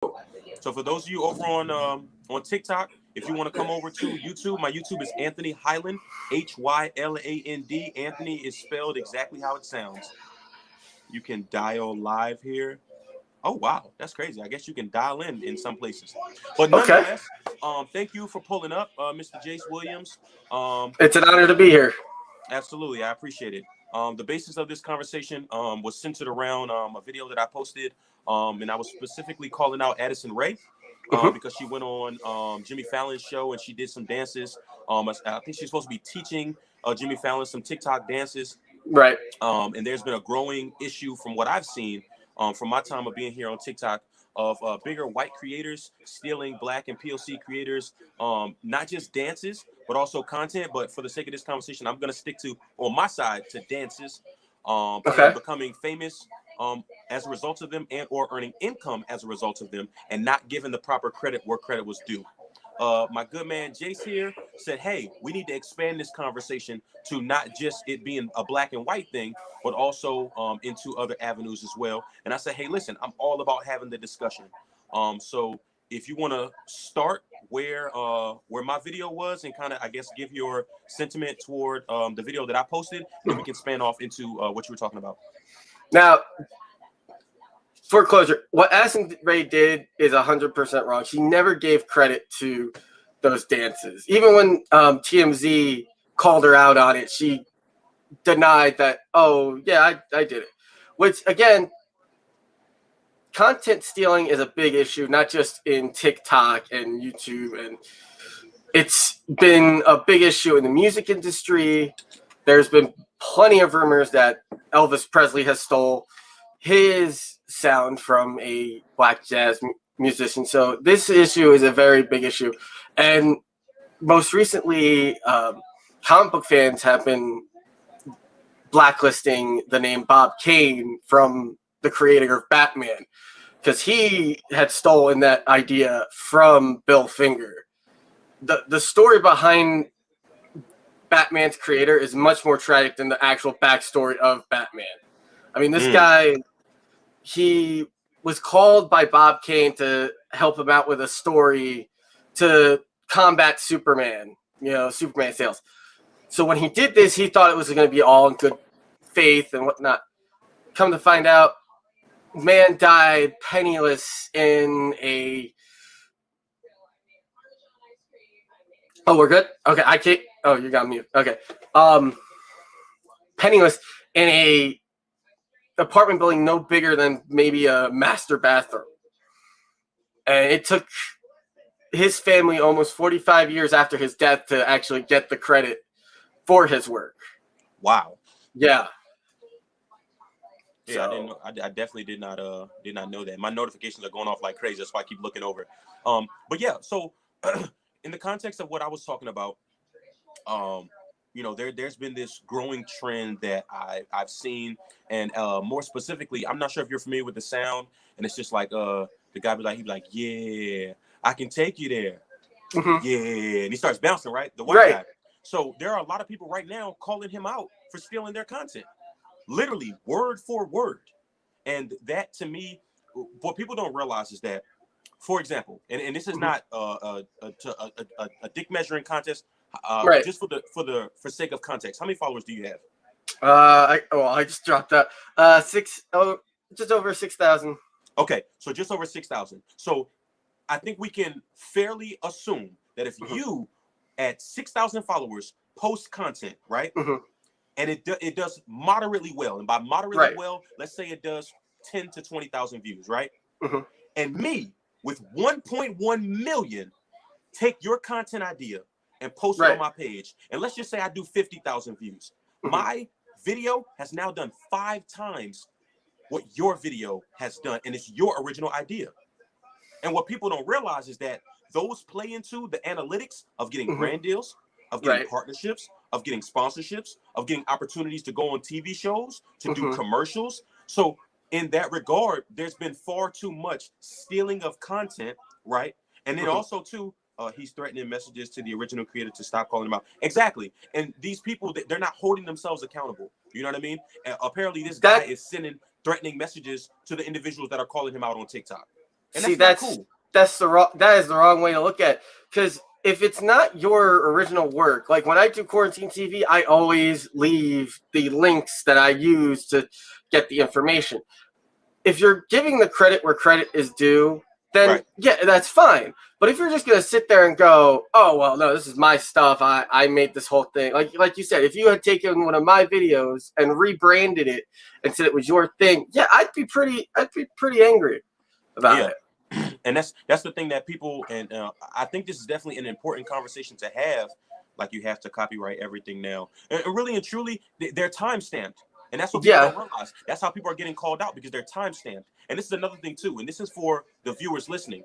So for those of you over on TikTok, if you want to come over to YouTube, my YouTube is Anthony Hyland, Hyland. Anthony is spelled exactly how it sounds. You can dial live here. Oh wow, that's crazy. I guess you can dial in some places, but Okay. nonetheless, thank you for pulling up, Mr. Jace Williams. It's an honor to be here. Absolutely, I appreciate it. The basis of this conversation was centered around a video that I posted, and I was specifically calling out Addison Rae because she went on Jimmy Fallon's show and she did some dances. I think she's supposed to be teaching Jimmy Fallon some TikTok dances. Right. And there's been a growing issue from what I've seen from my time of being here on TikTok of bigger white creators stealing Black and POC creators, not just dances, but also content. But for the sake of this conversation, I'm going to stick to, on my side, to dances and becoming famous as a result of them and or earning income as a result of them and not giving the proper credit where credit was due. My good man Jace here said, hey, we need to expand this conversation to not just it being a Black and white thing, but also into other avenues as well. And I said, hey, listen, I'm all about having the discussion. So if you want to start where my video was and kind of, I guess, give your sentiment toward the video that I posted, then we can span off into what you were talking about. Now, foreclosure. What Addison Rae did is 100% wrong. She never gave credit to those dances. Even when TMZ called her out on it, she denied that, oh, yeah, I did it. Which, again, content stealing is a big issue, not just in TikTok and YouTube. And it's been a big issue in the music industry. There's been plenty of rumors that Elvis Presley has stole his sound from a Black jazz musician. So this issue is a very big issue. And most recently, comic book fans have been blacklisting the name Bob Kane from the creator of Batman because he had stolen that idea from Bill Finger. The story behind Batman's creator is much more tragic than the actual backstory of Batman. I mean, this guy, he was called by Bob Kane to help him out with a story to combat Superman, Superman sales. So when he did this, he thought it was going to be all in good faith and whatnot. Come to find out, man died penniless in a... Oh, we're good? Okay, I can't... Oh, you got mute. Okay. Penniless in a apartment building no bigger than maybe a master bathroom. And it took his family almost 45 years after his death to actually get the credit for his work. Wow. Yeah. Yeah, so, I didn't know. I definitely did not know that. My notifications are going off like crazy. That's why I keep looking over. But yeah, so in the context of what I was talking about, there's been this growing trend that I've seen, and more specifically, I'm not sure if you're familiar with the sound, and it's just like the guy he'd be like, yeah, I can take you there. Yeah, and he starts bouncing, right? The white guy. So there are a lot of people right now calling him out for stealing their content, literally word for word. And that, to me, what people don't realize is that, for example, and this is not a dick measuring contest. Just for sake of context, how many followers do you have? I just dropped that. Just over 6,000. Okay, so just over 6,000. So I think we can fairly assume that if you at 6,000 followers post content, right, and it does moderately well, and by moderately well, let's say it does 10 to 20,000 views, right, and me with 1.1 million take your content idea and post it on my page, and let's just say I do 50,000 views. My video has now done 5 times what your video has done, and it's your original idea. And what people don't realize is that those play into the analytics of getting brand deals, of getting partnerships, of getting sponsorships, of getting opportunities to go on TV shows, to do commercials. So in that regard, there's been far too much stealing of content, right? And then also too, he's threatening messages to the original creator to stop calling him out. Exactly. And these people, they're not holding themselves accountable. You know what I mean? And apparently this guy is sending threatening messages to the individuals that are calling him out on TikTok. And See, that's not cool. that is the wrong way to look at it. Because if it's not your original work, like when I do Quarantine TV, I always leave the links that I use to get the information. If you're giving the credit where credit is due, then yeah, that's fine. But if you're just gonna sit there and go, oh well, no, this is my stuff. I made this whole thing. Like you said, if you had taken one of my videos and rebranded it and said it was your thing, yeah, I'd be pretty angry about it. And that's the thing that people, and I think this is definitely an important conversation to have. Like, you have to copyright everything now, and really and truly, they're time stamped, and that's what people don't realize. That's how people are getting called out, because they're time stamped. And this is another thing too, and this is for the viewers listening.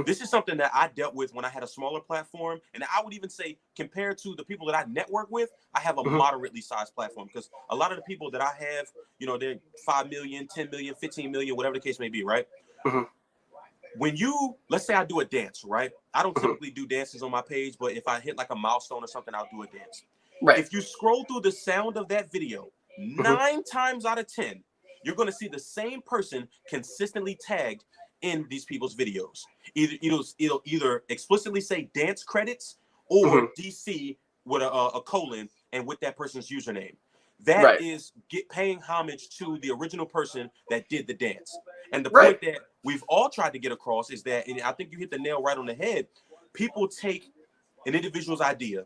This is something that I dealt with when I had a smaller platform, and I would even say, compared to the people that I network with, I have a moderately sized platform, because a lot of the people that I have, you know, they're 5 million, 10 million, 15 million, whatever the case may be, right? When you, let's say I do a dance, right? I don't typically do dances on my page, but if I hit like a milestone or something, I'll do a dance. Right. If you scroll through the sound of that video, 9 times out of 10, you're going to see the same person consistently tagged in these people's videos. It'll either explicitly say dance credits or DC with a colon and with that person's username. That is paying homage to the original person that did the dance. And the point that we've all tried to get across is that, and I think you hit the nail right on the head, people take an individual's idea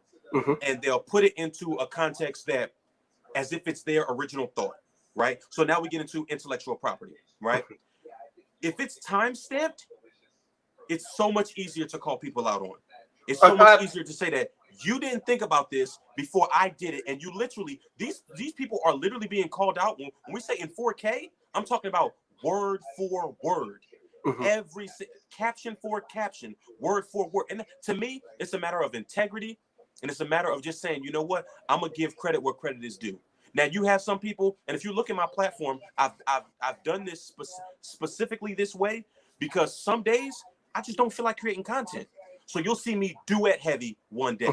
and they'll put it into a context that, as if it's their original thought, right? So now we get into intellectual property, right? If it's time stamped, it's so much easier to call people out on. It's so much easier to say that you didn't think about this before I did it, and you literally, these people are literally being called out. When we say in 4K, I'm talking about word for word, every caption for caption, word for word. And to me, it's a matter of integrity, and it's a matter of just saying, you know what, I'm gonna give credit where credit is due. Now, you have some people, and if you look at my platform, I've done this specifically this way because some days I just don't feel like creating content. So you'll see me duet heavy one day.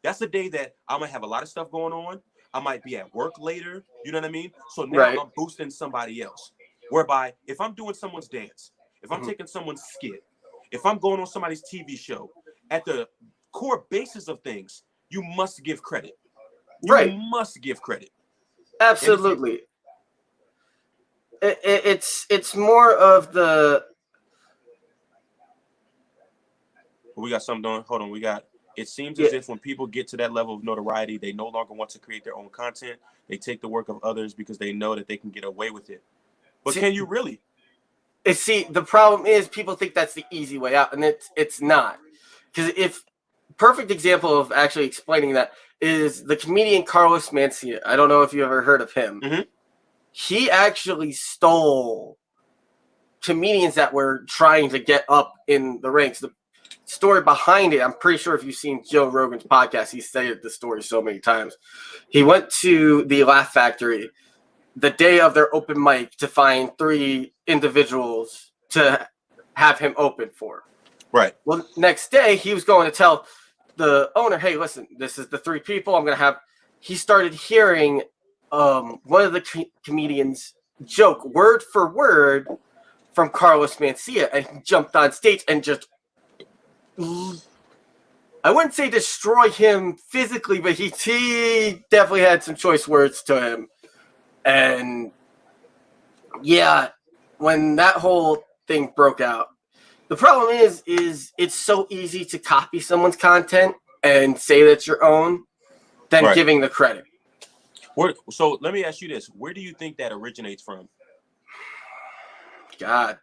That's the day that I'm gonna have a lot of stuff going on. I might be at work later. You know what I mean? So now I'm boosting somebody else. Whereby, if I'm doing someone's dance, if I'm taking someone's skit, if I'm going on somebody's TV show, at the core basis of things, you must give credit. You must give credit. Absolutely. It's more of the. We got something doing. Hold on. It seems as if when people get to that level of notoriety, they no longer want to create their own content. They take the work of others because they know that they can get away with it. But can you really? See, the problem is people think that's the easy way out, and it's not. Because perfect example of actually explaining that is the comedian Carlos Mencia. I don't know if you ever heard of him. He actually stole comedians that were trying to get up in the ranks. The story behind it, I'm pretty sure if you've seen Joe Rogan's podcast, he stated the story so many times. He went to the Laugh Factory the day of their open mic to find 3 individuals to have him open for. Right. Well, next day he was going to tell the owner, hey, listen, this is the 3 people I'm going to have. He started hearing one of the comedians joke word for word from Carlos Mencia, and he jumped on stage and just, I wouldn't say destroy him physically, but he definitely had some choice words to him. And yeah, when that whole thing broke out, the problem is it's so easy to copy someone's content and say that's your own than giving the credit. So let me ask you this. Where do you think that originates from? God.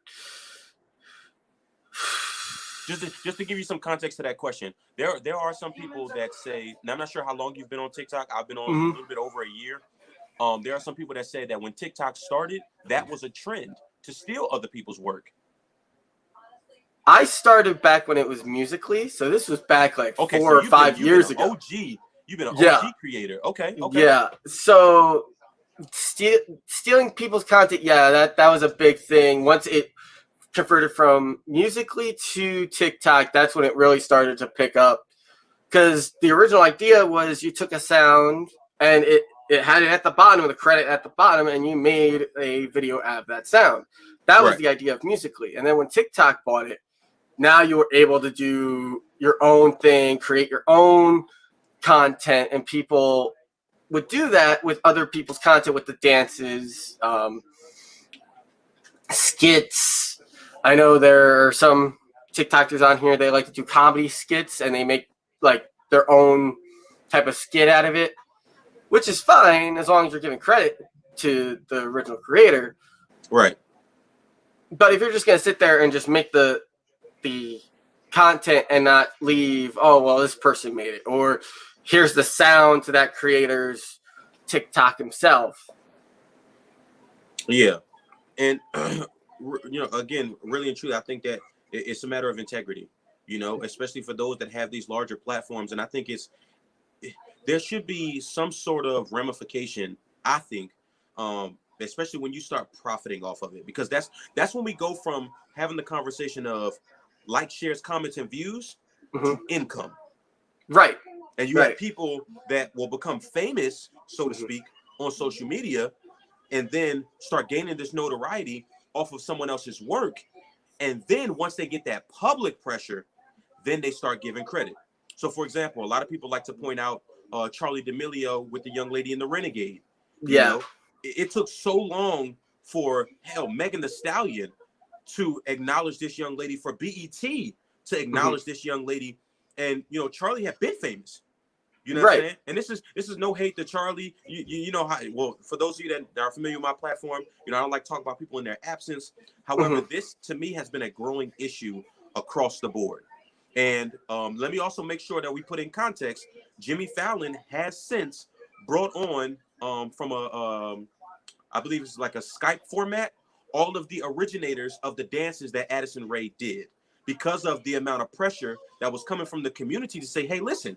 Just to give you some context to that question, there are some people that say, and I'm not sure how long you've been on TikTok. I've been on a little bit over a year. There are some people that say that when TikTok started, that was a trend to steal other people's work. I started back when it was Musical.ly, so this was back like 4 or 5 years ago. You've been an OG creator. Okay. Yeah. So stealing people's content, that was a big thing. Once it converted from Musical.ly to TikTok, that's when it really started to pick up. Because the original idea was you took a sound and it had it at the bottom, the credit at the bottom, and you made a video out of that sound. That was the idea of Musical.ly. And then when TikTok bought it, now you were able to do your own thing, create your own content, and people would do that with other people's content, with the dances, skits. I know there are some TikTokers on here, they like to do comedy skits, and they make like their own type of skit out of it, which is fine as long as you're giving credit to the original creator. Right. But if you're just going to sit there and just make the content and not leave, oh, well, this person made it, or here's the sound to that creator's TikTok himself. Yeah. And, again, really and truly, I think that it's a matter of integrity, especially for those that have these larger platforms. And I think there should be some sort of ramification, I think, especially when you start profiting off of it, because that's when we go from having the conversation of likes, shares, comments, and views to income. Right. And you have people that will become famous, so to speak, on social media, and then start gaining this notoriety off of someone else's work. And then once they get that public pressure, then they start giving credit. So, for example, a lot of people like to point out Charlie D'Amelio with the young lady in The Renegade. You know, it took so long for, Megan Thee Stallion to acknowledge this young lady, for BET to acknowledge this young lady. And, Charlie had been famous. You know what I'm saying? And this is no hate to Charlie. You know how, well, for those of you that are familiar with my platform, I don't like to talk about people in their absence. However, this to me has been a growing issue across the board. And let me also make sure that we put in context, Jimmy Fallon has since brought on from I believe it's like a Skype format, all of the originators of the dances that Addison Rae did, because of the amount of pressure that was coming from the community to say, hey, listen,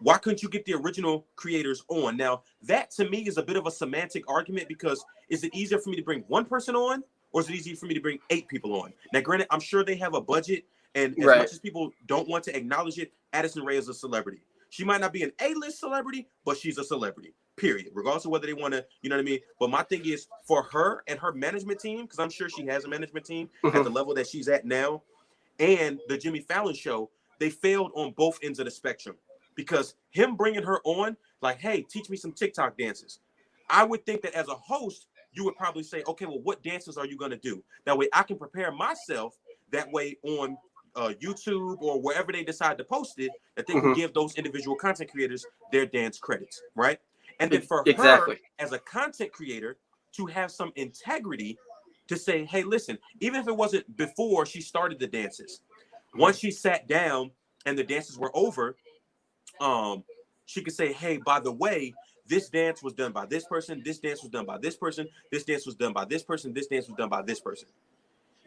why couldn't you get the original creators on? Now, that to me is a bit of a semantic argument, because is it easier for me to bring one person on, or is it easier for me to bring 8 people on? Now, granted, I'm sure they have a budget, and as much as people don't want to acknowledge it, Addison Rae is a celebrity. She might not be an A-list celebrity, but she's a celebrity, period, regardless of whether they want to, you know what I mean? But my thing is, for her and her management team, because I'm sure she has a management team at the level that she's at now, and the Jimmy Fallon show, they failed on both ends of the spectrum. Because him bringing her on, like, hey, teach me some TikTok dances. I would think that as a host, you would probably say, okay, well, what dances are you going to do? That way I can prepare myself. That way on YouTube or wherever they decide to post it, that they can give those individual content creators their dance credits, right? And then for her, as a content creator, to have some integrity to say, hey, listen, even if it wasn't before she started the dances, once she sat down and the dances were over, she could say, hey, by the way, this dance was done by this person, this dance was done by this person, this dance was done by this person, this dance was done by this person.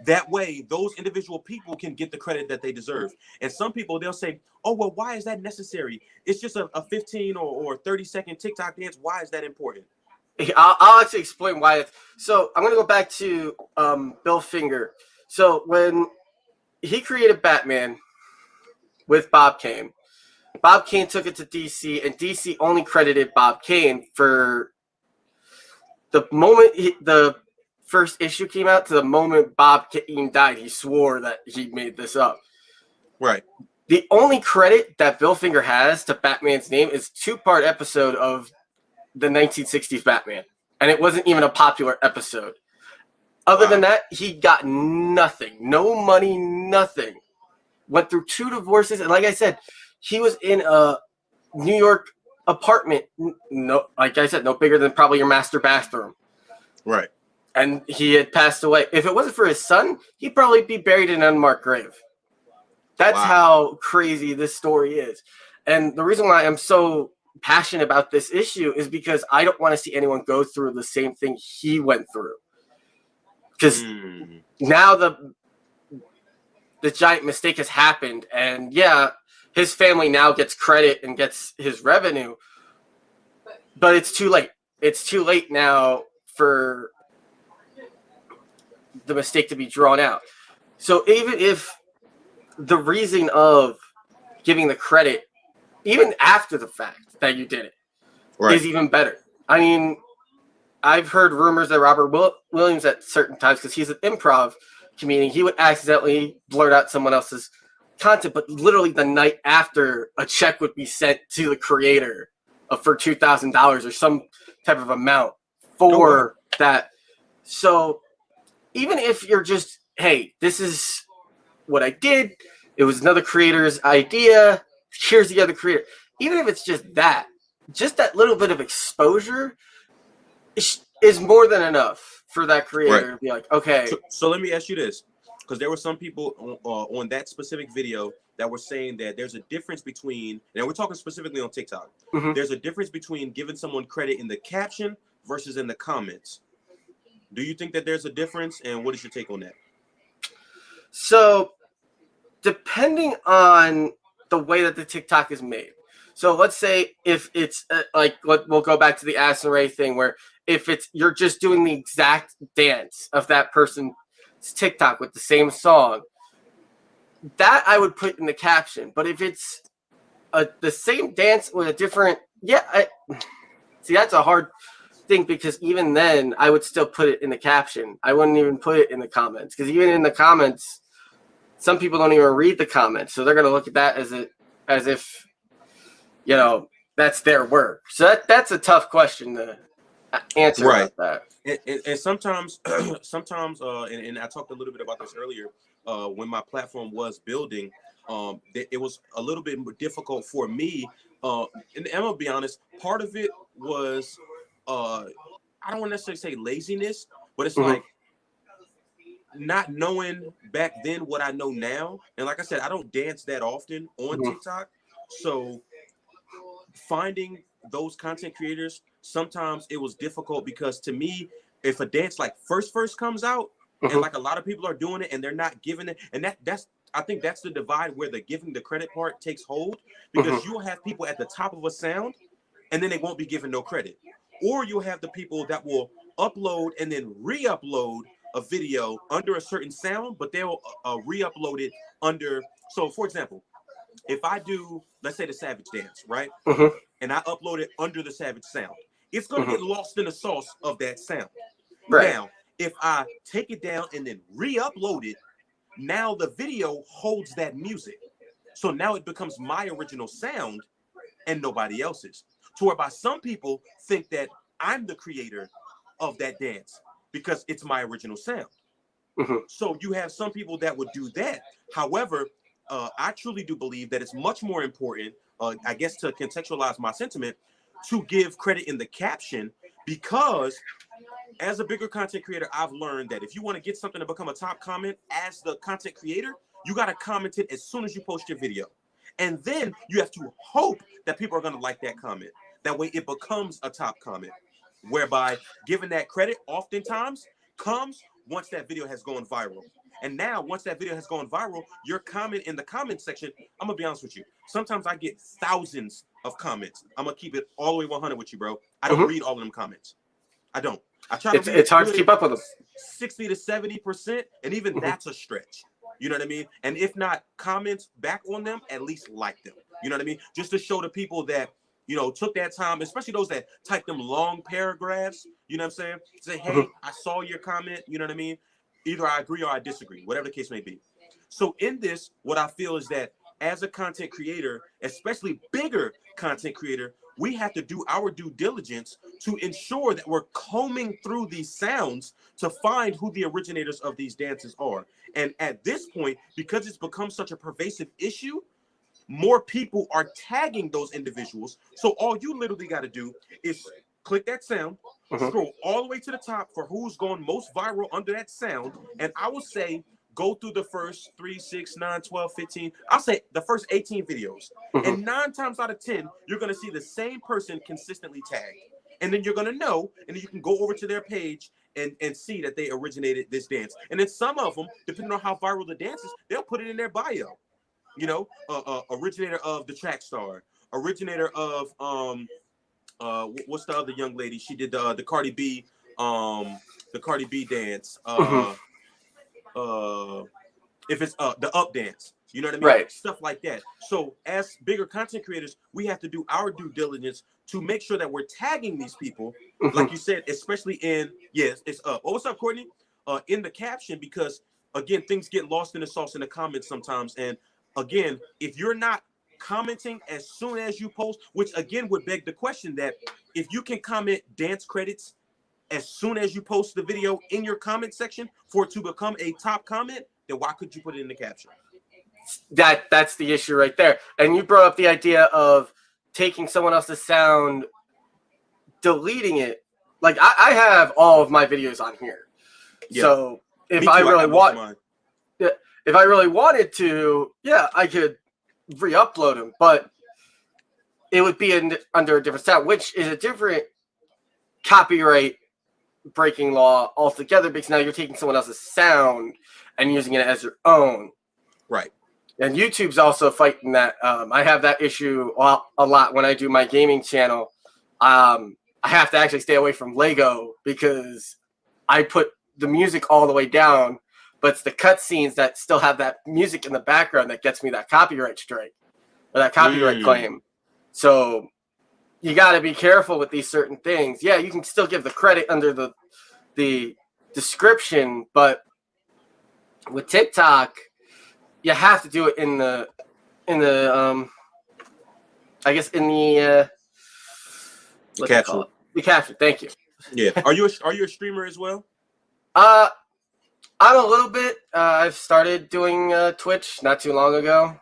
That way, those individual people can get the credit that they deserve. And some people, they'll say, oh, well, why is that necessary? It's just a 15 or 30-second TikTok dance. Why is that important? I'll actually explain why. So I'm going to go back to Bill Finger. So when he created Batman with Bob Kane, Bob Kane took it to DC, and DC only credited Bob Kane for the moment the first issue came out to the moment Bob Kane died. He swore that he made this up. Right. The only credit that Bill Finger has to Batman's name is a 2-part episode of the 1960s Batman, and it wasn't even a popular episode. Other than that, he got nothing. No money, nothing. Went through 2 divorces, and like I said, he was in a New York apartment, no, like I said, no bigger than probably your master bathroom. Right. And he had passed away. If it wasn't for his son, he'd probably be buried in an unmarked grave. That's how crazy this story is. And the reason why I'm so passionate about this issue is because I don't want to see anyone go through the same thing he went through. Because now the giant mistake has happened, and his family now gets credit and gets his revenue, but it's too late. It's too late now for the mistake to be drawn out. So even if the reason of giving the credit, even after the fact that you did it, is even better. I mean, I've heard rumors that Robert Williams at certain times, because he's an improv comedian, he would accidentally blurt out someone else's content, but literally the night after, a check would be sent to the creator for $2,000 or some type of amount for that. So even if you're just, hey, this is what I did, it was another creator's idea, here's the other creator. Even if it's just that little bit of exposure is more than enough for that creator to be like, okay. So let me ask you this, because there were some people on that specific video that were saying that there's a difference between, and we're talking specifically on TikTok, there's a difference between giving someone credit in the caption versus in the comments. Do you think that there's a difference, and what is your take on that? So depending on the way that the TikTok is made. So let's say if it's we'll go back to the Addison Rae thing, where if you're just doing the exact dance of that person's TikTok with the same song, that I would put in the caption. But if it's the same dance with a different, see, that's a hard thing, because even then I would still put it in the caption. I wouldn't even put it in the comments, because even in the comments, some people don't even read the comments, so they're going to look at that as if, that's their work. So that's a tough question to answer about that. And sometimes, and I talked a little bit about this earlier, when my platform was building, it was a little bit more difficult for me. And I'm gonna be honest, part of it was, I don't want to necessarily say laziness, but it's like not knowing back then what I know now. And like I said, I don't dance that often on TikTok. So finding those content creators, sometimes it was difficult, because to me, if a dance like first comes out, and like a lot of people are doing it and they're not giving it, and I think that's the divide where the giving the credit part takes hold, because you'll have people at the top of a sound and then they won't be given no credit. Or you'll have the people that will upload and then re-upload a video under a certain sound, but they'll re-upload it under. So for example, if I do, let's say, the Savage dance, right? And I upload it under the Savage sound, it's going to get lost in the sauce of that sound. Right. Now, if I take it down and then re-upload it, now the video holds that music. So now it becomes my original sound and nobody else's. To whereby some people think that I'm the creator of that dance because it's my original sound. So you have some people that would do that. However, I truly do believe that it's much more important, I guess, to contextualize my sentiment, to give credit in the caption, because as a bigger content creator, I've learned that if you want to get something to become a top comment as the content creator, you got to comment it as soon as you post your video. And then you have to hope that people are going to like that comment. That way it becomes a top comment, whereby giving that credit oftentimes comes once that video has gone viral. And now, once that video has gone viral, your comment in the comment section, I'm going to be honest with you. Sometimes I get thousands of comments. I'm going to keep it all the way 100 with you, bro. I don't read all of them comments. I don't. I try to it's hard to keep up with them. 60 to 70%, and even that's a stretch. You know what I mean? And if not comments back on them, at least like them. You know what I mean? Just to show the people that, took that time, especially those that type them long paragraphs, you know what I'm saying? Say, hey, I saw your comment, you know what I mean? Either I agree or I disagree, whatever the case may be. So in this, what I feel is that as a content creator, especially bigger content creator, we have to do our due diligence to ensure that we're combing through these sounds to find who the originators of these dances are. And at this point, because it's become such a pervasive issue, more people are tagging those individuals. So all you literally got to do is click that sound, scroll all the way to the top for who's going most viral under that sound. And I will say, go through the first 3, 6, 9, 12, 15. I'll say the first 18 videos. And 9 times out of 10, you're going to see the same person consistently tagged. And then you're going to know, and then you can go over to their page and see that they originated this dance. And then some of them, depending on how viral the dance is, they'll put it in their bio. Originator of the track star, originator of what's the other young lady? She did the Cardi B dance. If it's the up dance, You know what I mean? Right. Stuff like that. So as bigger content creators, we have to do our due diligence to make sure that we're tagging these people, like you said, especially in, yes, it's up. Oh, what's up, Courtney? In the caption, because again, things get lost in the sauce in the comments sometimes. And again, if you're not commenting as soon as you post, which again would beg the question that if you can comment dance credits as soon as you post the video in your comment section for it to become a top comment, then why could you put it in the caption? That's the issue right there. And you brought up the idea of taking someone else's sound, deleting it. Like I have all of my videos on here. Yeah. So if I really wanted to, yeah, I could re-upload them, but it would be under a different sound, which is a different copyright breaking law altogether, because now you're taking someone else's sound and using it as your own. Right. And YouTube's also fighting that. I have that issue a lot when I do my gaming channel. I have to actually stay away from Lego because I put the music all the way down, but it's the cutscenes that still have that music in the background that gets me that copyright strike or that copyright claim. So you got to be careful with these certain things. Yeah, you can still give the credit under the description, but with TikTok, you have to do it in the I guess in the caption. The caption. Thank you. Yeah. Are you a streamer as well? I'm a little bit. I've started doing Twitch not too long ago,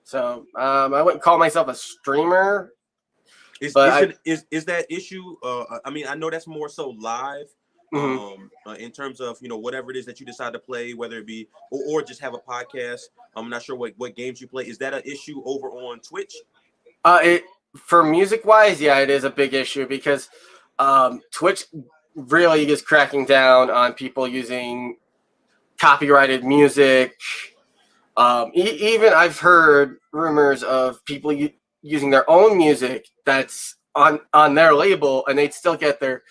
so I wouldn't call myself a streamer. Is that issue? I mean, I know that's more so live. In terms of, you know, whatever it is that you decide to play, whether it be or just have a podcast. I'm not sure what games you play. Is that an issue over on Twitch? For music wise, yeah, it is a big issue because Twitch really is cracking down on people using copyrighted music. Even I've heard rumors of people using their own music that's on their label, and they'd still get their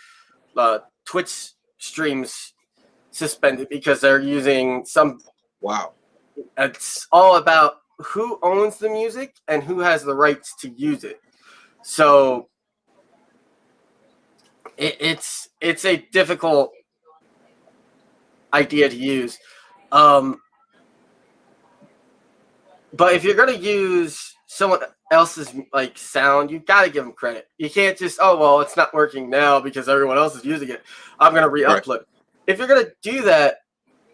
Twitch streams suspended because they're using some. Wow. It's all about who owns the music and who has the rights to use it. So it's a difficult idea to use. But if you're going to use someone else's like sound, you got to give them credit. You can't just, oh, well, it's not working now because everyone else is using it, I'm going to re-upload. Right. If you're going to do that,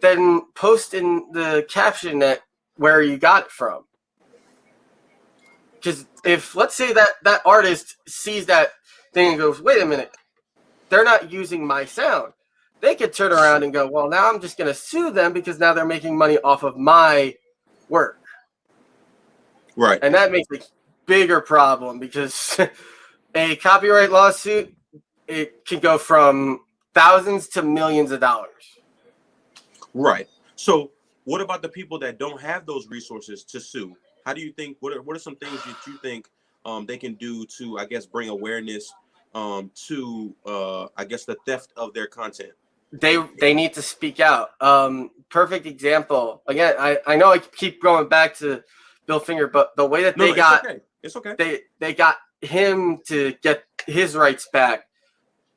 then post in the caption that where you got it from. Because if, let's say that artist sees that thing and goes, wait a minute, they're not using my sound, they could turn around and go, well, now I'm just going to sue them because now they're making money off of my work. Right. And that makes a bigger problem because a copyright lawsuit, it can go from thousands to millions of dollars. Right. So what about the people that don't have those resources to sue? How do you think, what are some things that you think they can do to, I guess, bring awareness to, I guess, the theft of their content? They need to speak out. Perfect example. Again, I know I keep going back to Bill Finger, but the way that it's okay. They got him to get his rights back.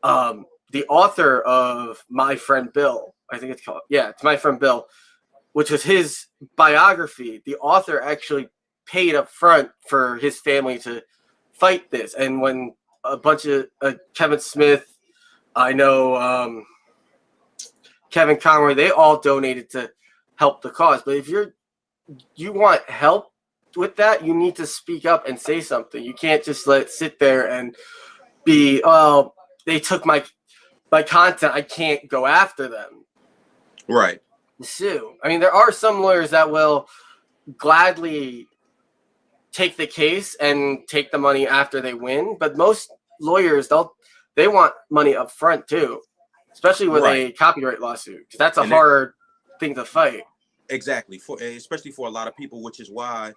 The author of My Friend Bill, I think it's called, it's My Friend Bill, which was his biography. The author actually paid up front for his family to fight this. And when a bunch of Kevin Smith, I know Kevin Conroy, they all donated to help the cause. But if you want help with that, you need to speak up and say something. You can't just let it sit there and be, oh, they took my content, I can't go after them. Right. Sue. I mean, there are some lawyers that will gladly take the case and take the money after they win, but most lawyers, they want money up front too, especially with a copyright lawsuit, because that's a hard thing to fight. Exactly, especially for a lot of people, which is why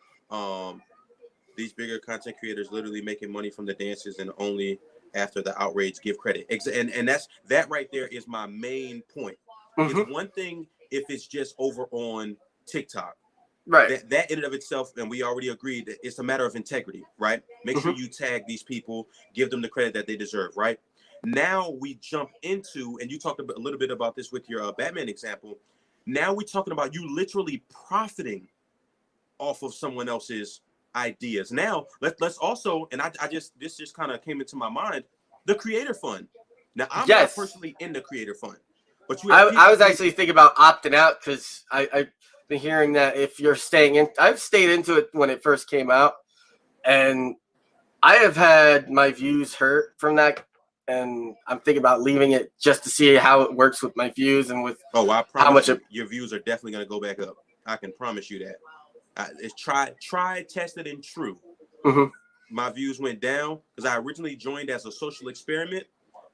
these bigger content creators literally making money from the dances and only after the outrage give credit. And that right there is my main point. It's one thing if it's just over on TikTok. Right. That in and of itself, and we already agreed that it's a matter of integrity, right? Make sure you tag these people, give them the credit that they deserve, right? Now we jump into, and you talked a little bit about this with your Batman example. Now we're talking about you literally profiting off of someone else's ideas. Now let's also, and this just kind of came into my mind, the creator fund. Now I'm not personally in the creator fund, but you have I was actually thinking about opting out because I've been hearing that if you're staying in, I've stayed into it when it first came out, and I have had my views hurt from that, and I'm thinking about leaving it just to see how it works with my views and with I promise how much your views are definitely going to go back up. I can promise you that. It's try, tested, and true. My views went down because I originally joined as a social experiment.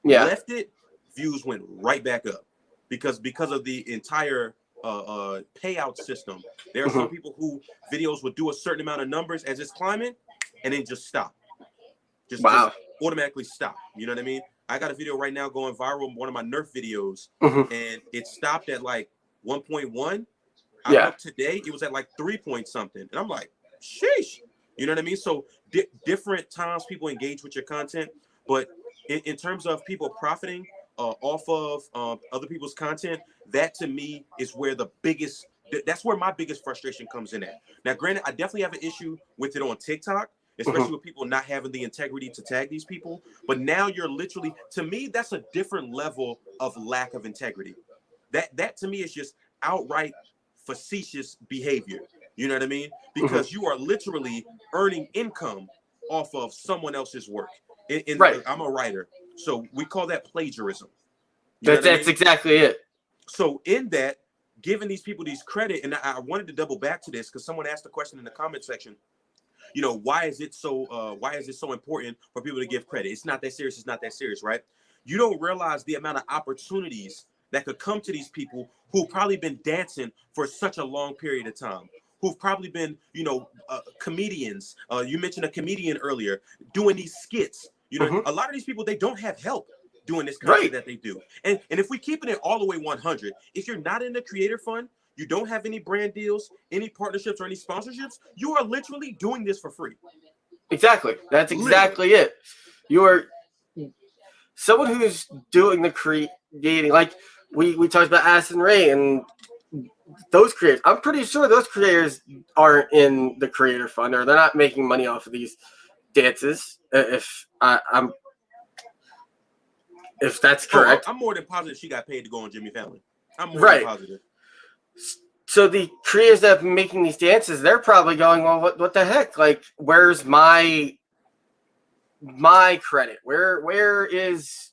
Left it, views went right back up because of the entire payout system. There are some people who videos would do a certain amount of numbers as it's climbing, and then just stop. Just automatically stop. You know what I mean? I got a video right now going viral, one of my Nerf videos, and it stopped at like 1.1. I looked today, it was at like 3 point something. And I'm like, sheesh. You know what I mean? So different times people engage with your content. But in terms of people profiting off of other people's content, that to me is where that's where my biggest frustration comes in at. Now, granted, I definitely have an issue with it on TikTok, especially with people not having the integrity to tag these people. But now you're literally, to me, that's a different level of lack of integrity. That to me is just outright facetious behavior. You know what I mean? Because you are literally earning income off of someone else's work. I'm a writer, so we call that plagiarism. That's exactly it. So in that, giving these people these credit, and I wanted to double back to this because someone asked a question in the comment section. You know, why is it so important for people to give credit? It's not that serious. It's not that serious, right? You don't realize the amount of opportunities that could come to these people who've probably been dancing for such a long period of time, who've probably been, comedians. You mentioned a comedian earlier doing these skits. You know, a lot of these people, they don't have help doing this content that they do. And if we keeping it all the way 100, if you're not in the creator fund, you don't have any brand deals, any partnerships, or any sponsorships, you are literally doing this for free. Exactly. That's exactly it. You're someone who's doing the creating, like we talked about Addison Rae and those creators. I'm pretty sure those creators aren't in the creator fund, or they're not making money off of these dances. If that's correct. I'm more than positive she got paid to go on Jimmy Fallon. I'm more than positive. So the creators that have been making these dances, they're probably going, well, what the heck? Like, where's my credit? Where is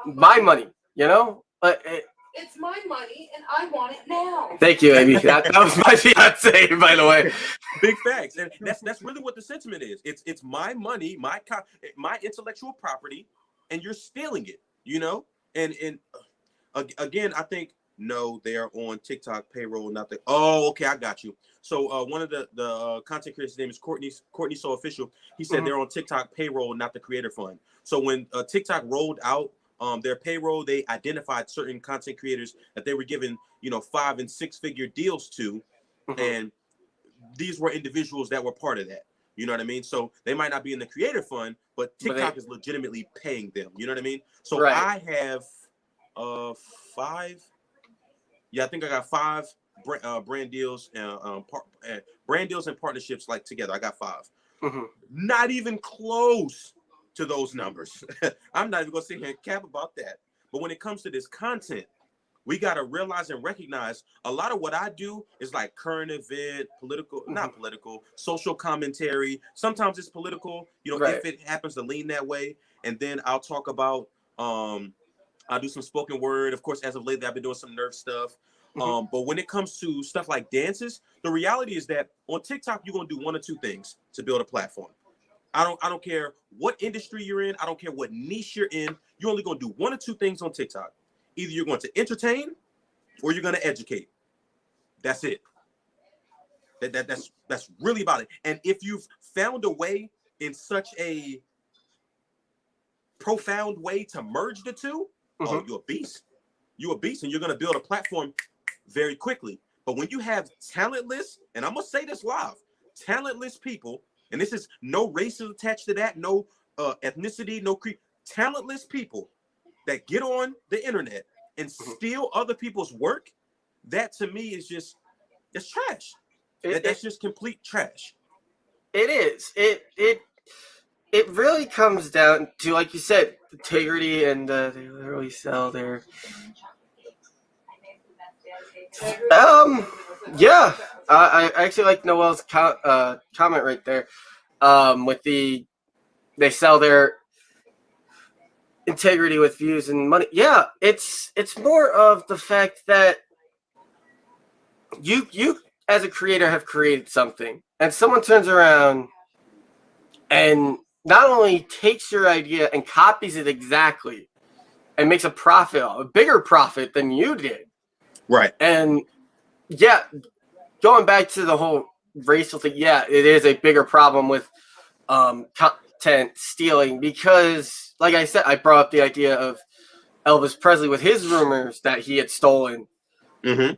my money? You know? It's my money, and I want it now. Thank you, Amy. That was my fiance, by the way. Big facts, and that's really what the sentiment is. It's my money, my intellectual property, and you're stealing it. You know, and again, I think no, they are on TikTok payroll, not the. Oh, okay, I got you. So one of the content creators' name is Courtney So Official. He said they're on TikTok payroll, not the creator fund. So when TikTok rolled out their payroll, they identified certain content creators that they were giving, 5 and 6 figure deals to, and these were individuals that were part of that. You know what I mean? So they might not be in the creator fund, but TikTok is legitimately paying them. You know what I mean? So I have 5. Yeah, I think I got 5 brand deals and brand deals and partnerships like together. I got 5. Not even close to those numbers. I'm not even gonna sit here and cap about that. But when it comes to this content, we gotta realize and recognize a lot of what I do is like current event, political, not political, social commentary. Sometimes it's political, if it happens to lean that way. And then I'll talk about I'll do some spoken word. Of course, as of lately, I've been doing some Nerf stuff. But when it comes to stuff like dances, the reality is that on TikTok, you're gonna do 1 or 2 things to build a platform. I don't care what industry you're in. I don't care what niche you're in. You're only gonna do 1 or 2 things on TikTok. Either you're going to entertain or you're gonna educate. That's it. That's really about it. And if you've found a way in such a profound way to merge the two, oh, you're a beast. You're a beast, and you're gonna build a platform very quickly. But when you have talentless, and I'm gonna say this live, talentless people, and this is no races attached to that, no ethnicity, no creed, talentless people that get on the internet and steal other people's work, that to me is just, it's trash. That's just complete trash. It is. It really comes down to, like you said, integrity, and they literally sell their. Yeah, I actually like Noel's comment right there. With they sell their integrity with views and money. Yeah, it's more of the fact that you as a creator have created something, and someone turns around and not only takes your idea and copies it exactly and makes a profit, a bigger profit than you did. Right. And yeah, going back to the whole racial thing, yeah, it is a bigger problem with content stealing, because, like I said, I brought up the idea of Elvis Presley with his rumors that he had stolen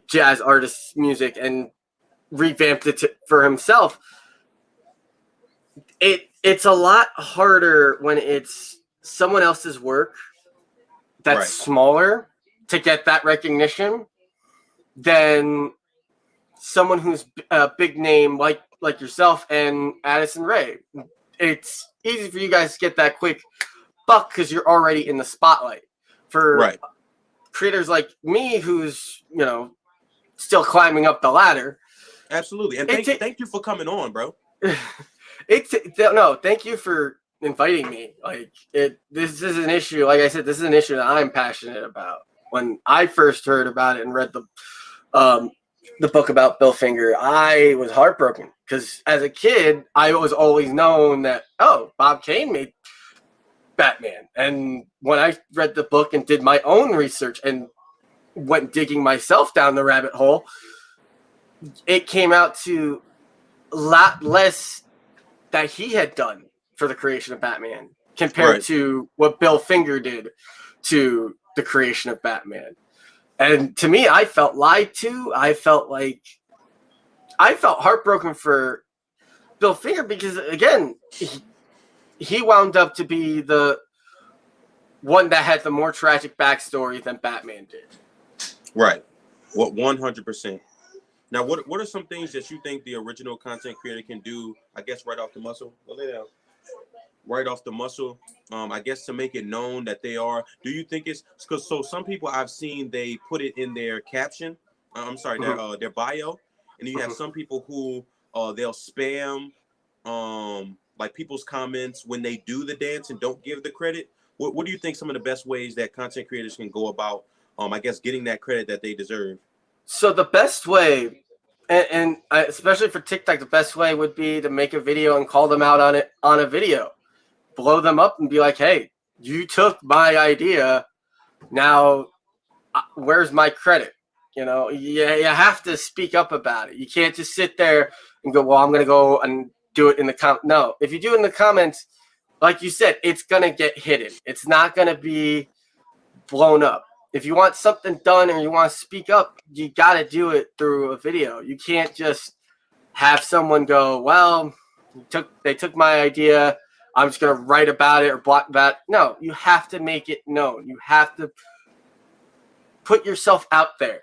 jazz artists' music and revamped it for himself. It's a lot harder when it's someone else's work that's smaller to get that recognition than someone who's a big name like yourself and Addison Rae. It's easy for you guys to get that quick buck because you're already in the spotlight. For creators like me, who's still climbing up the ladder. Absolutely, and thank you for coming on, bro. No, thank you for inviting me. This is an issue. Like I said, this is an issue that I'm passionate about. When I first heard about it and read the book about Bill Finger, I was heartbroken because as a kid, I was always known that Bob Kane made Batman. And when I read the book and did my own research and went digging myself down the rabbit hole, it came out to a lot less that he had done for the creation of Batman compared to what Bill Finger did to the creation of Batman. And to me, I felt lied to. I felt heartbroken for Bill Finger because, again, he wound up to be the one that had the more tragic backstory than Batman did. Right. What 100%. Now, what are some things that you think the original content creator can do, I guess, right off the muscle? Go lay down. Right off the muscle, I guess, to make it known that they are. Do you think it's because some people I've seen, they put it in their caption. I'm sorry, their bio, and you have some people who they'll spam like people's comments when they do the dance and don't give the credit. What do you think some of the best ways that content creators can go about, I guess, getting that credit that they deserve? So the best way, and especially for TikTok, the best way would be to make a video and call them out on a video. Blow them up and be like, hey, you took my idea. Now, where's my credit? You have to speak up about it. You can't just sit there and go, well, I'm going to go and do it in the comments. No, if you do it in the comments, like you said, it's going to get hidden. It's not going to be blown up. If you want something done or you want to speak up, you got to do it through a video. You can't just have someone go, well, they took my idea. I'm just going to write about it or block that. No, you have to make it known. You have to put yourself out there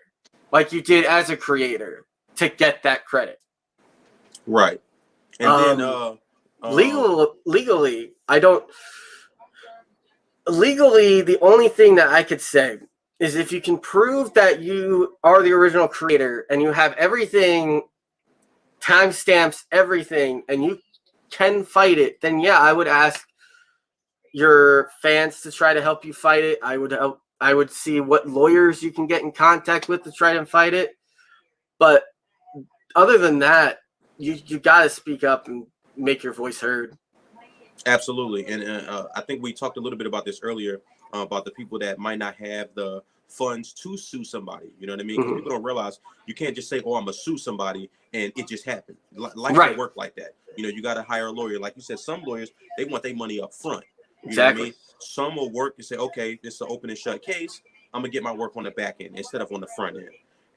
like you did as a creator to get that credit. Right. And then legally, the only thing that I could say is if you can prove that you are the original creator and you have everything, timestamps, everything, and you can fight it, then yeah, I would ask your fans to try to help you fight it. I would see what lawyers you can get in contact with to try and fight it. But other than that, you got to speak up and make your voice heard. Absolutely. And I think we talked a little bit about this earlier, about the people that might not have the funds to sue somebody. You know what I mean? 'Cause people don't realize you can't just say, I'm going to sue somebody and it just happened. Life don't work like that. You got to hire a lawyer. Like you said, some lawyers, they want their money up front. You know what I mean? Some will work and say, okay, this is an open and shut case. I'm going to get my work on the back end instead of on the front end.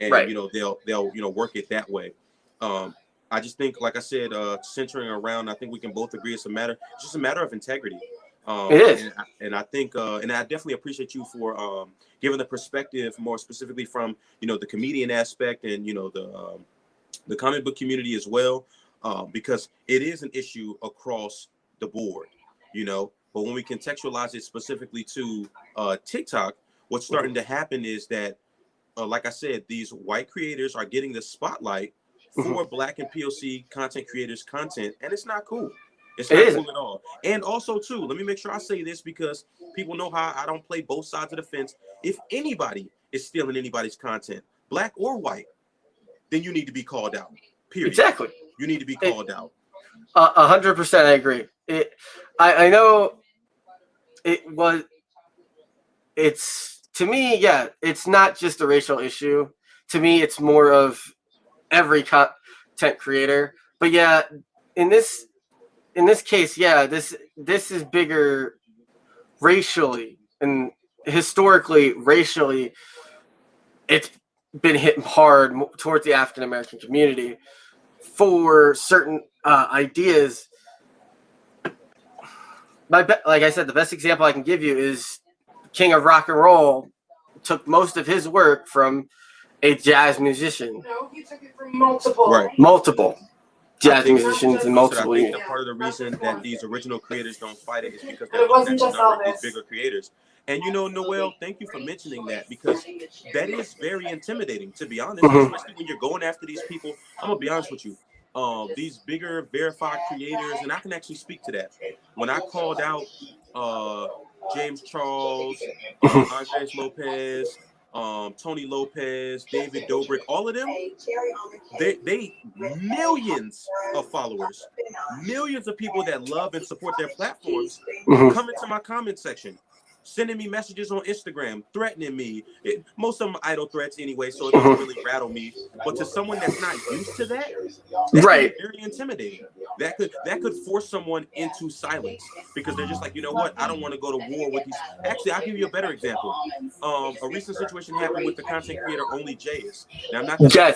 and Right. they'll work it that way. I just think, like I said, centering around, I think we can both agree it's just a matter of integrity. It is. And I think, and I definitely appreciate you for giving the perspective more specifically from, the comedian aspect and, the comic book community as well, because it is an issue across the board, but when we contextualize it specifically to TikTok, what's starting to happen is that, like I said, these white creators are getting the spotlight for Black and POC content creators' content, and it's not cool. It's not cool at all. And also, too, let me make sure I say this because people know how I don't play both sides of the fence. If anybody is stealing anybody's content, Black or white, then you need to be called out. Period. Exactly. You need to be called out. 100%, I agree. I know it's to me, yeah, it's not just a racial issue. To me, it's more of every content creator. But yeah, in this case, yeah, this is bigger racially and historically. Racially, it's been hit hard towards the African American community for certain ideas. Like I said, the best example I can give you is King of Rock and Roll took most of his work from a jazz musician. No, he took it from multiple. Right. Multiple jazz musicians and multiple. I think that part of the reason that these original creators don't fight it is because But it wasn't just all these this. bigger creators. And Noel, thank you for mentioning that because that is very intimidating, to be honest, especially when you're going after these people. I'm gonna be honest with you. These bigger verified creators, and I can actually speak to that. When I called out James Charles, Andres Lopez, Tony Lopez, David Dobrik, all of them, they millions of followers, millions of people that love and support their platforms come into my comment section, sending me messages on Instagram, threatening me. Most of them are idle threats anyway, so it doesn't really rattle me. But to someone that's not used to that, Right. very intimidating. That could force someone into silence because they're just like, you know what? I don't want to go to war with these. Actually, I'll give you a better example. A recent situation happened with the content creator Only Jayus. Now, I'm not going to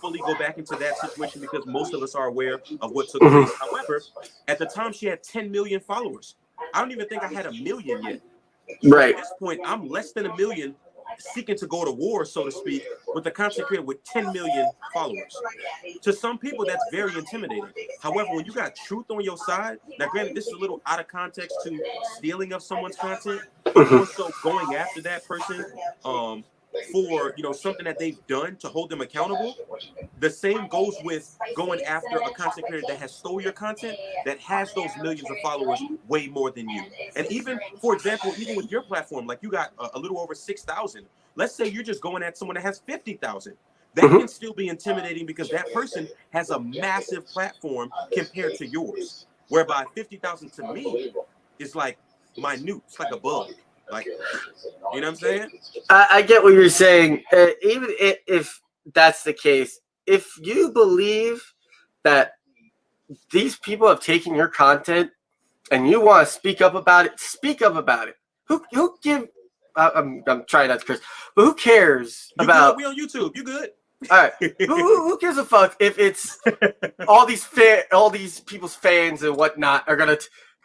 fully go back into that situation because most of us are aware of what took place. However, at the time, she had 10 million followers. I don't even think I had a million yet. Right. At this point, I'm less than a million, seeking to go to war, so to speak, with a content creator with 10 million followers. To some people, that's very intimidating. However, when you got truth on your side, now granted, this is a little out of context to stealing of someone's content, but more so going after that person for something that they've done to hold them accountable. The same goes with going after a content creator that has stole your content, that has those millions of followers way more than you. And even, for example, even with your platform, like you got a little over 6,000. Let's say you're just going at someone that has 50,000. That can still be intimidating because that person has a massive platform compared to yours. Whereby 50,000 to me is like minute. It's like a bug. Like, you know what I'm saying? I get what you're saying. Even if that's the case, if you believe that these people have taken your content and you want to speak up about it, speak up about it. Who give? I'm trying not to curse, but who cares about? We on YouTube. You good? All right. Who gives a fuck if it's all these people's fans and whatnot are gonna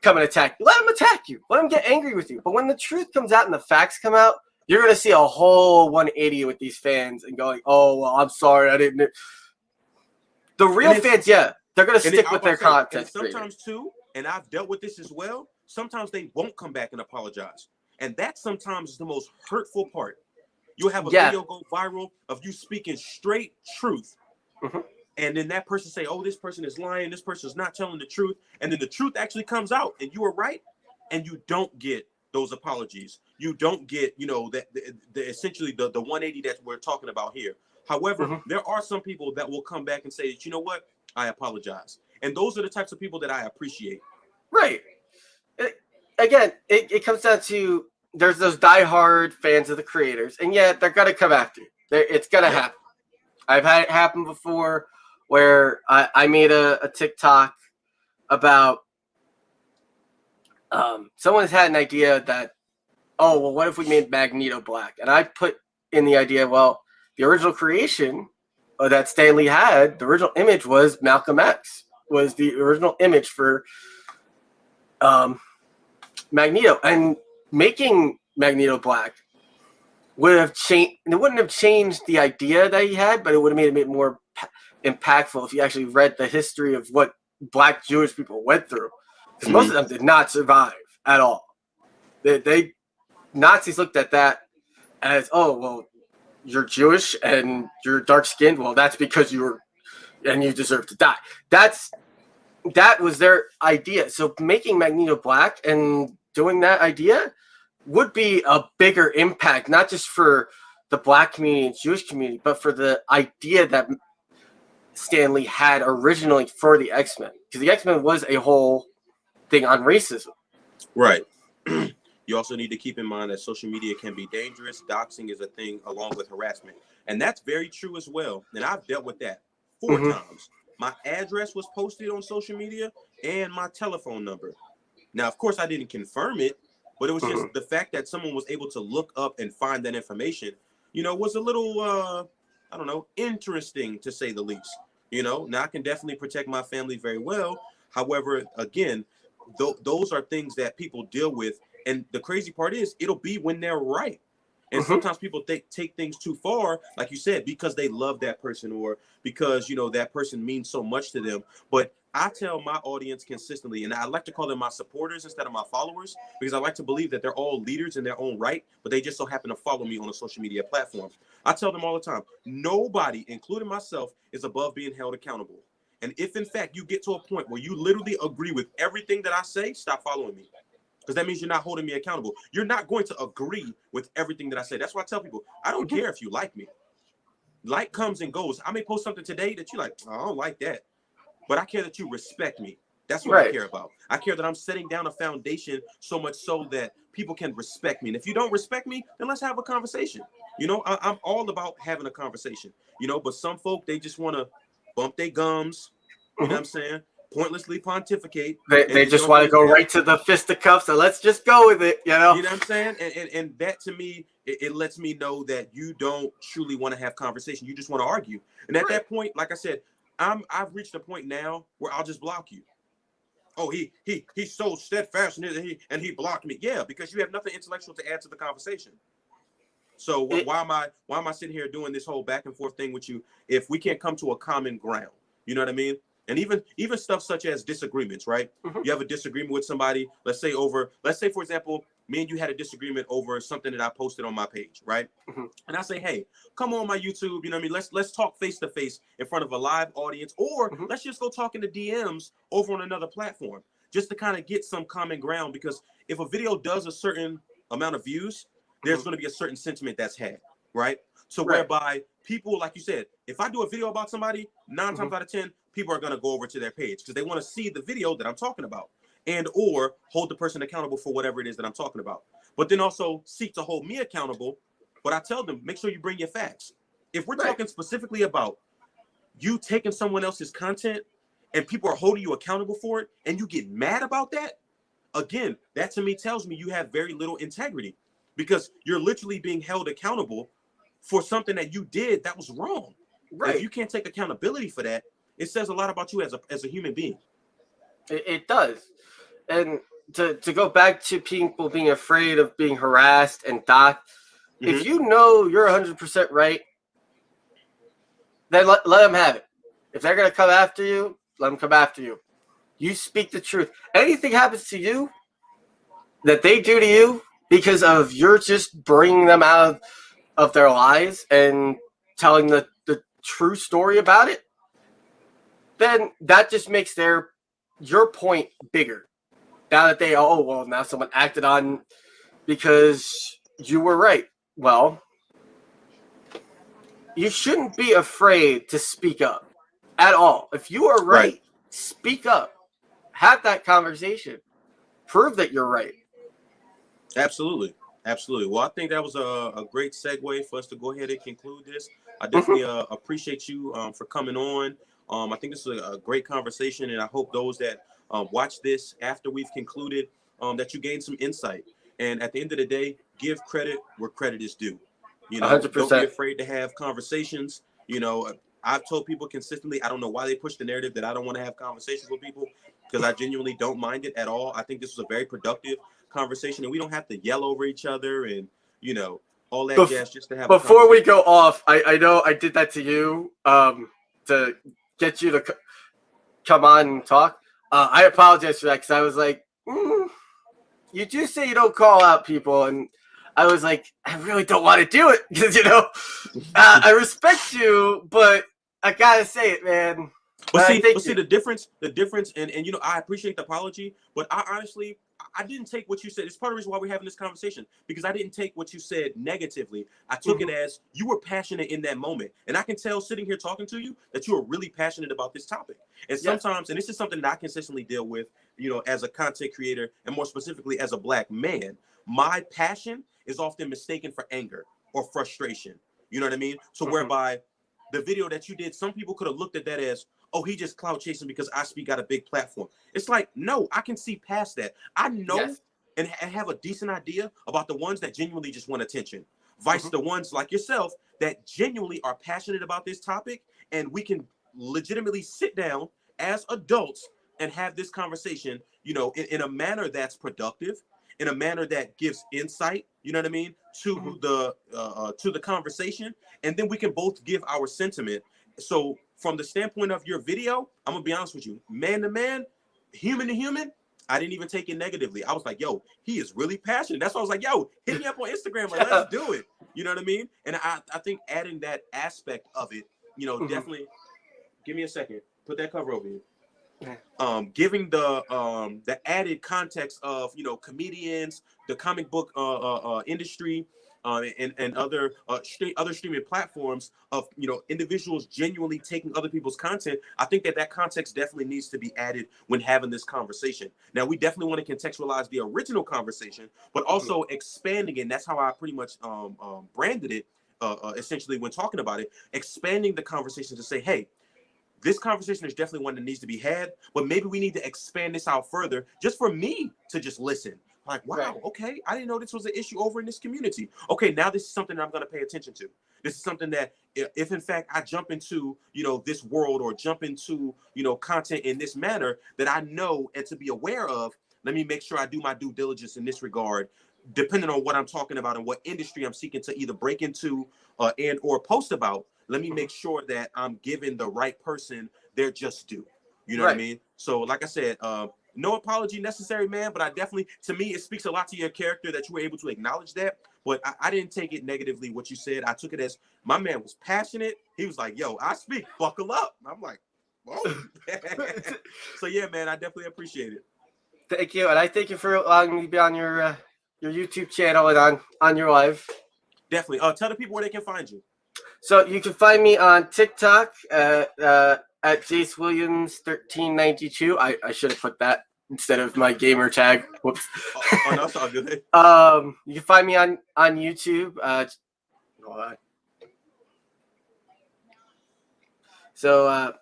come and attack you? Let them attack you. Let them get angry with you. But when the truth comes out and the facts come out, you're gonna see a whole 180 with these fans and going, "Oh, well, I'm sorry, I didn't." The real fans, yeah, they're gonna stick with their content. Sometimes too, and I've dealt with this as well. Sometimes they won't come back and apologize, and that sometimes is the most hurtful part. You'll have a video go viral of you speaking straight truth. And then that person say, oh, this person is lying. This person is not telling the truth. And then the truth actually comes out and you were right. And you don't get those apologies. You don't get, that the essentially the 180 that we're talking about here. However, there are some people that will come back and say, you know what? I apologize. And those are the types of people that I appreciate. Right. It comes down to there's those diehard fans of the creators. And yeah, they're going to come after you. It's going to happen. I've had it happen before where I made a TikTok about someone's had an idea that, oh, well, what if we made Magneto black? And I put in the idea, well, the original creation that Stan Lee had, the original image was Malcolm X, was the original image for Magneto. And making Magneto black would have changed. It wouldn't have changed the idea that he had, but it would have made it more impactful if you actually read the history of what Black Jewish people went through. Because most of them did not survive at all. They Nazis looked at that as, oh, well, you're Jewish and you're dark skinned. Well, that's because you deserve to die. That was their idea. So making Magneto black and doing that idea would be a bigger impact, not just for the Black community and Jewish community, but for the idea that Stan Lee had originally for the X-Men. Because the X-Men was a whole thing on racism. Right. You also need to keep in mind that social media can be dangerous. Doxing is a thing along with harassment. And that's very true as well. And I've dealt with that 4 times. My address was posted on social media and my telephone number. Now, of course, I didn't confirm it, but it was just the fact that someone was able to look up and find that information, was a little, interesting to say the least. Now I can definitely protect my family very well. However, again, those are things that people deal with. And the crazy part is it'll be when they're right. And sometimes people take things too far, like you said, because they love that person or because, that person means so much to them. But I tell my audience consistently, and I like to call them my supporters instead of my followers, because I like to believe that they're all leaders in their own right, but they just so happen to follow me on a social media platform. I tell them all the time, nobody, including myself, is above being held accountable. And if, in fact, you get to a point where you literally agree with everything that I say, stop following me. Because that means you're not holding me accountable. You're not going to agree with everything that I say. That's why I tell people, I don't care if you like me. Like comes and goes. I may post something today that you like, oh, I don't like that. But I care that you respect me. That's what I care about. I care that I'm setting down a foundation so much so that people can respect me. And if you don't respect me, then let's have a conversation. I'm all about having a conversation. But some folk, they just want to bump their gums. You know what I'm saying? Pointlessly pontificate. They just want to go right to the fisticuffs, so let's just go with it, You know what I'm saying? And that to me, it lets me know that you don't truly want to have conversation. You just want to argue. And at that point, like I said, I've reached a point now where I'll just block you. Oh, he's so steadfast and he blocked me. Yeah, because you have nothing intellectual to add to the conversation. So why am I sitting here doing this whole back and forth thing with you if we can't come to a common ground? You know what I mean? And even stuff such as disagreements, right? You have a disagreement with somebody, let's say, for example, me and you had a disagreement over something that I posted on my page, right? And I say, hey, come on my YouTube, you know what I mean? Let's talk face to face in front of a live audience, or let's just go talk in the DMs over on another platform, just to kind of get some common ground. Because if a video does a certain amount of views, there's going to be a certain sentiment that's had, right? So whereby people, like you said, if I do a video about somebody, 9 times out of 10, people are going to go over to their page because they want to see the video that I'm talking about and or hold the person accountable for whatever it is that I'm talking about. But then also seek to hold me accountable. But I tell them, make sure you bring your facts. If we're talking specifically about you taking someone else's content and people are holding you accountable for it and you get mad about that, again, that to me tells me you have very little integrity because you're literally being held accountable for something that you did that was wrong. Right. If you can't take accountability for that, it says a lot about you as a human being. It does. And to go back to people being afraid of being harassed and docked, if you know you're 100% right, then let them have it. If they're going to come after you, let them come after you. You speak the truth. Anything happens to you that they do to you because of you're just bringing them out of their lies and telling the true story about it, then that just makes your point bigger. Now that now someone acted on because you were right. Well, you shouldn't be afraid to speak up at all. If you are right, speak up. Have that conversation. Prove that you're right. Absolutely. Well, I think that was a great segue for us to go ahead and conclude this. I definitely appreciate you for coming on. I think this is a great conversation, and I hope those that watch this after we've concluded that you gain some insight. And at the end of the day, give credit where credit is due. You know, 100%. don't be afraid to have conversations. You know, I've told people consistently, I don't know why they push the narrative that I don't want to have conversations with people, because I genuinely don't mind it at all. I think this was a very productive conversation, and we don't have to yell over each other and, you know, all that jazz just to have a Before we conversation. go off, I know I did that to you to get you to come on and talk. I apologize for that because I was like, you do say you don't call out people, and I was like, I really don't want to do it because, you know, I respect you, but I gotta say it, man. But see, the difference, and you know, I appreciate the apology, but I honestly, I didn't take what you said. It's part of the reason why we're having this conversation, because I didn't take what you said negatively. I took it as you were passionate in that moment. And I can tell sitting here talking to you that you are really passionate about this topic. And sometimes, and this is something that I consistently deal with, you know, as a content creator, and more specifically as a Black man, my passion is often mistaken for anger or frustration. You know what I mean? So whereby the video that you did, some people could have looked at that as, oh, he just clout chasing because I Speak got a big platform. It's like, no, I can see past that. I know and have a decent idea about the ones that genuinely just want attention, vice the ones like yourself that genuinely are passionate about this topic, and we can legitimately sit down as adults and have this conversation, you know, in a manner that's productive, in a manner that gives insight, you know what I mean, to the conversation, and then we can both give our sentiment. So from the standpoint of your video, I'm gonna be honest with you, man to man, human to human, I didn't even take it negatively. I was like, yo, he is really passionate. That's why I was like, yo, hit me up on Instagram, like, let's do it. You know what I mean? And I think adding that aspect of it, you know, definitely. Give me a second. Put that cover over here. Giving the added context of, you know, comedians, the comic book industry, and other streaming platforms of, you know, individuals genuinely taking other people's content. I think that context definitely needs to be added when having this conversation. Now, we definitely want to contextualize the original conversation, but also expanding it. And that's how I pretty much branded it, essentially, when talking about it, expanding the conversation to say, hey, this conversation is definitely one that needs to be had, but maybe we need to expand this out further just for me to just listen. Like, wow, okay, I didn't know this was an issue over in this community. Okay, now this is something that I'm going to pay attention to. This is something that if in fact I jump into, you know, this world, or jump into, you know, content in this manner that I know and to be aware of, let me make sure I do my due diligence in this regard, depending on what I'm talking about and what industry I'm seeking to either break into and or post about. Let me make sure that I'm giving the right person their just due. You know what I mean? So like I said, no apology necessary, man, but I definitely, to me, it speaks a lot to your character that you were able to acknowledge that. But I didn't take it negatively, what you said. I took it as my man was passionate. He was like, yo, I speak, buckle up. I'm like, oh. So yeah, man, I definitely appreciate it. Thank you. And I thank you for allowing me to be on your YouTube channel and on your live. Definitely. Tell the people where they can find you. So you can find me on TikTok at Jace Williams 1392. I should have put that instead of my gamer tag. Whoops. Oh, no, that's all good. You can find me on YouTube. Hold on. So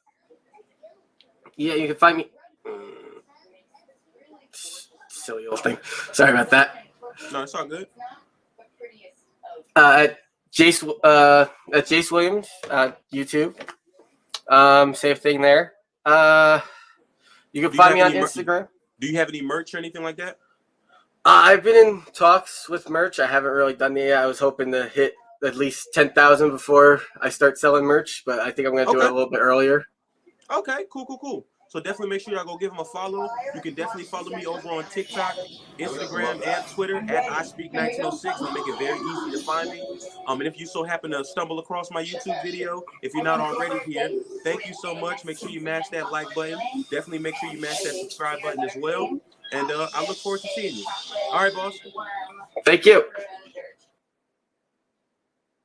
yeah, you can find me. Silly old thing. Sorry about that. No, it's all good. At Jace Williams YouTube. Same thing there. You can find me on Instagram. Do you have any merch or anything like that? I've been in talks with merch. I haven't really done that yet. I was hoping to hit at least 10,000 before I start selling merch, but I think I'm going to do it a little bit earlier. Okay, cool. So definitely make sure y'all go give him a follow. You can definitely follow me over on TikTok, Instagram, and Twitter at ISpeak1906. I'll make it very easy to find me. And if you so happen to stumble across my YouTube video, if you're not already here, thank you so much. Make sure you mash that like button. Definitely make sure you mash that subscribe button as well. And I look forward to seeing you. All right, boss. Thank you.